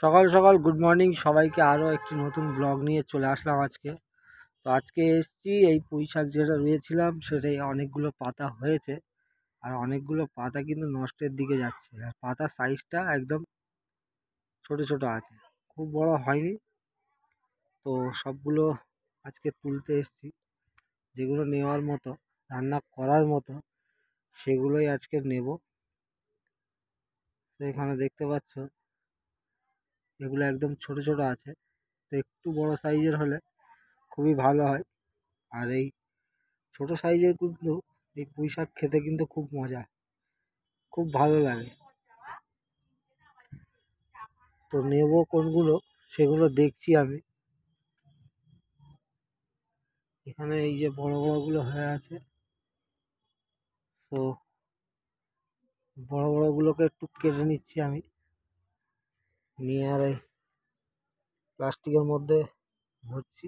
সকাল সকাল good morning সবাইকে। আরও একটি নতুন ব্লগ নিয়ে চলে আসলাম আজকে। তো আজকে এসছি এই পুঁই শাক যেটা রুয়েছিলাম সেটাই অনেকগুলো পাতা হয়েছে, আর অনেকগুলো পাতা কিন্তু নষ্টের দিকে যাচ্ছে, আর পাতার সাইজটা একদম ছোট ছোট আছে, খুব বড় হয়নি। তো সবগুলো আজকে তুলতে এসছি, যেগুলো নেওয়ার মতো, রান্না করার মতো সেগুলোই আজকে নেব। তো এখানে দেখতে পাচ্ছ এগুলো একদম ছোট ছোট আছে, তো একটু বড় সাইজের হলে খুবই ভালো হয়। আর এই ছোট সাইজের কিন্তু এই পুঁই শাক খেতে কিন্তু খুব মজা, খুব ভালো লাগে। তো নেব কোনগুলো সেগুলো দেখছি আমি। এখানে এই যে বড় বড়গুলো হয়ে আছে, তো বড় বড়গুলোকে একটু কেটে নিচ্ছি আমি, নিয়ে আর এই প্লাস্টিকের মধ্যে ভরছি।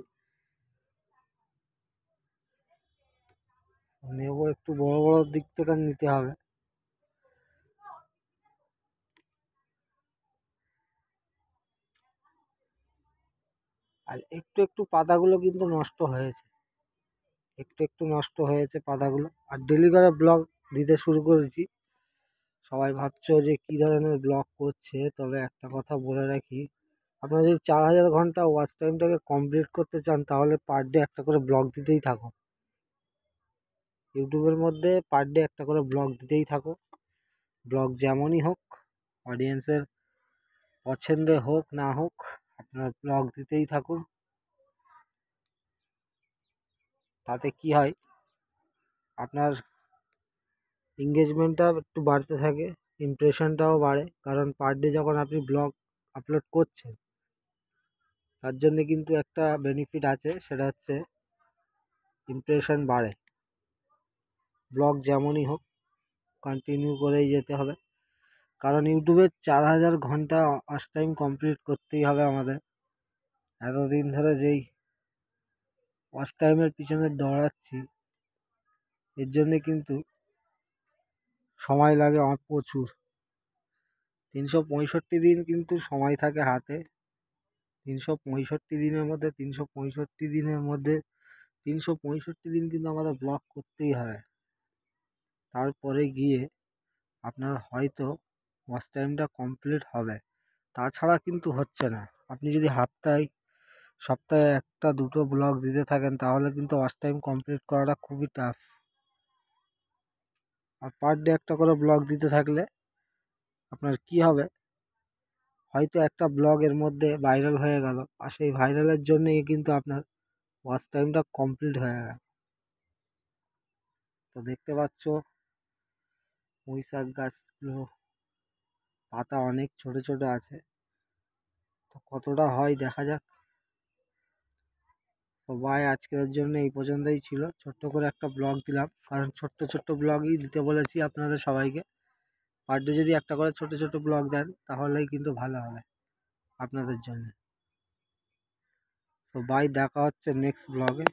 নেব একটু বড় বড় দিক থেকে নিতে হবে। আর একটু একটু পাতাগুলো কিন্তু নষ্ট হয়েছে, একটু একটু নষ্ট হয়েছে পাতাগুলো। আর ডেলি করে ব্লগ দিতে শুরু করেছি। সবাই ভাবছো যে কী ধরনের ব্লগ করছে, তবে একটা কথা বলে রাখি, আপনারা যদি 4000 ঘন্টা ওয়াচ টাইমটাকে কমপ্লিট করতে চান তাহলে পার ডে একটা করে ব্লগ দিতেই থাকো। ইউটিউবের মধ্যে পার ডে একটা করে ব্লগ দিতেই থাকো। ব্লগ যেমনই হোক, অডিয়েন্সের পছন্দে হোক না হোক, আপনার ব্লগ দিতেই থাকুন। তাতে কি হয়, আপনার এঙ্গেজমেন্টটা একটু বাড়তে থাকে, ইমপ্রেশনটাও বাড়ে। কারণ পার ডে যখন আপনি ব্লগ আপলোড করছেন, তার জন্য কিন্তু একটা বেনিফিট আছে, সেটা হচ্ছে ইমপ্রেশন বাড়ে। ব্লগ যেমনই হোক কন্টিনিউ করেই যেতে হবে, কারণ ইউটিউবে 4000 ঘন্টা ওয়াচ টাইম কমপ্লিট করতেই হবে আমাদের। এতদিন ধরে যেই ওয়াচ টাইমের পিছনে দৌড়াচ্ছি, এর জন্যে কিন্তু সময় লাগে আমার প্রচুর। 365 দিন কিন্তু সময় থাকে হাতে। 365 দিনের মধ্যে 365 দিন কিন্তু আমাদের ব্লগ করতেই হয়। তারপরে গিয়ে আপনার হয়তো ওয়াচ টাইমটা কমপ্লিট হবে, তাছাড়া কিন্তু হচ্ছে না। আপনি যদি সপ্তাহে একটা দুটো ব্লগ দিতে থাকেন তাহলে কিন্তু ওয়াচ টাইম কমপ্লিট করাটা খুবই টাফ। আর পার ডে একটা করে ব্লগ দিতে থাকলে আপনার কি হবে, হয়তো একটা ব্লগের মধ্যে ভাইরাল হয়ে গেল, আর সেই ভাইরালের জন্যই কিন্তু আপনার ওয়াচ টাইমটা কমপ্লিট হয়ে গেল। তো দেখতে পাচ্ছ পুঁই শাক গাছগুলো পাতা অনেক ছোট ছোট আছে, তো কতটা হয় দেখা যাক। সবাই আজকের জন্য এই পর্যন্তই ছিল, ছোট্ট করে একটা ব্লগ দিলাম, কারণ ছোট্ট ছোট্ট ব্লগই দিতে বলেছি আপনাদের সবাইকে। পার ডে যদি একটা করে ছোট ছোট ব্লগ দেন তাহলেই কিন্তু ভালো হবে আপনাদের জন্য। তো বাই, দেখা হচ্ছে নেক্সট ব্লগে।